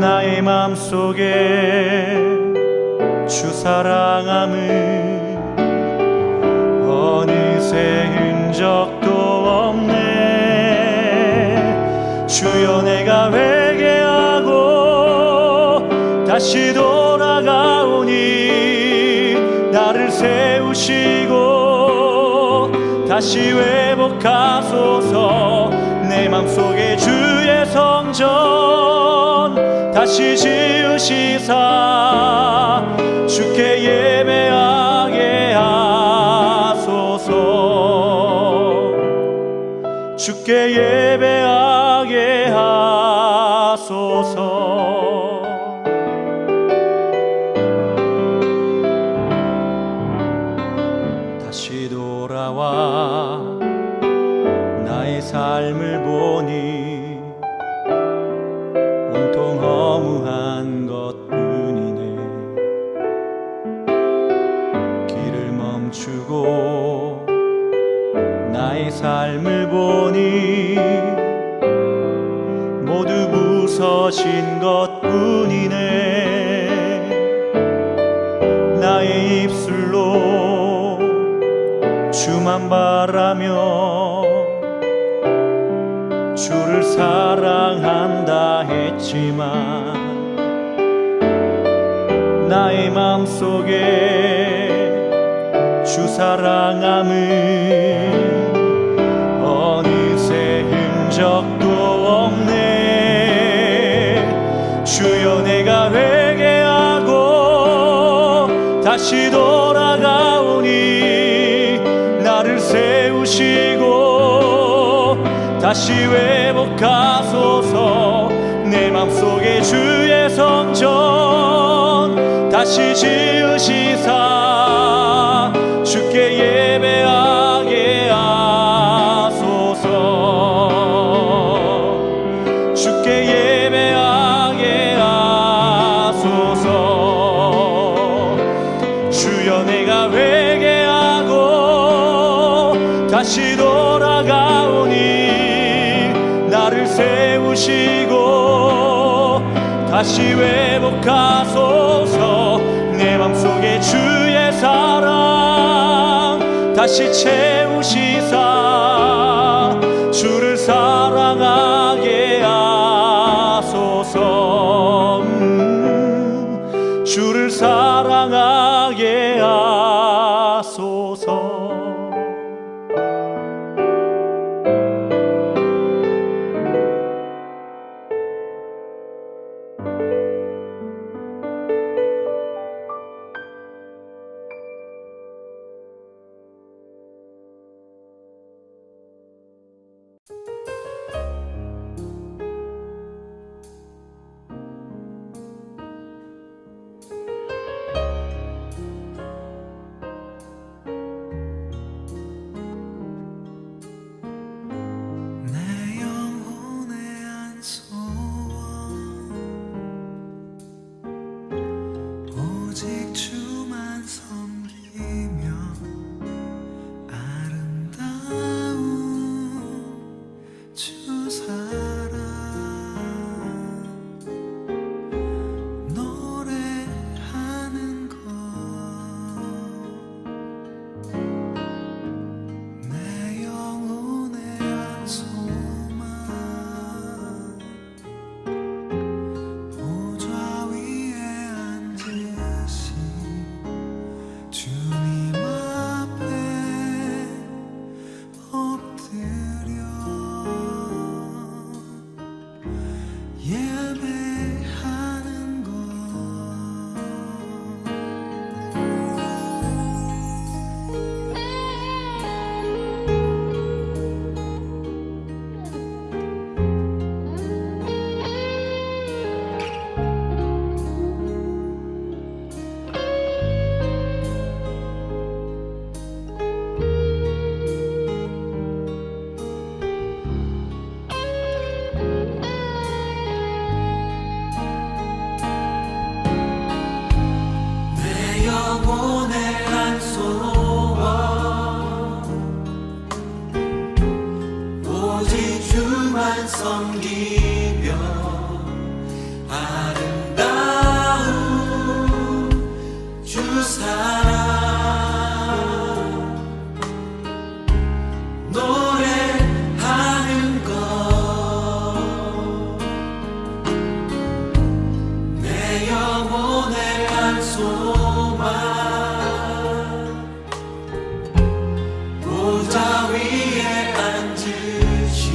나의 맘속에 주 사랑함은 어느새 흔적도 없네. 주여 내가 회개하고 다시 돌아가오니 나를 세우시고 다시 회복하소서. 내 맘속에 주의 성전 다시 지으시사 주께 예배하게 하소서. 주께 예배하게 하소서. 다시 돌아와 나의 삶을 보니 온통 허무한 것뿐이네. 길을 멈추고 나의 삶을 보니 모두 부서진 것뿐이네. 나의 입술로 주만 바라며 주를 사랑한다 했지만 나의 맘속에 주 사랑함은 어느새 흔적도 없네. 주여 내가 회개하고 다시 돌아가오니 나를 세우시고 다시 회복하소서. 내 맘속에 주의 성전 다시 지으시사 주께 예배하게 하소서. 주께 예배하게 하소서. 주여 내가 회개하고 다시 돌아가오니 나를 세우시고 다시 회복하소서. 내 맘속에 주의 사랑 다시 채우시사 주를 사랑하게 하소서. 주를 사랑하게 하소서. 보좌 위에 앉으신 영혼의 한 소원 오직 주만 섬기며 아름다운 주 사랑 노래하는 것 내 영혼의 한 소망 보좌 위에 앉으신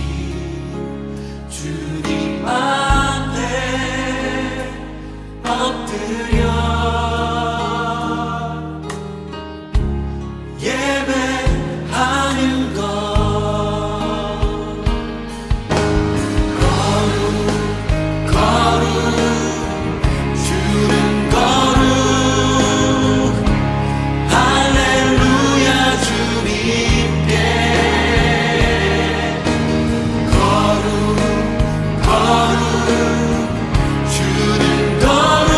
주님 앞에 엎드려 예배하는 것 거룩 거룩 주는 거룩 할렐루야 주님께 거룩 거룩 주는 거룩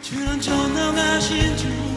주는 전능하신 주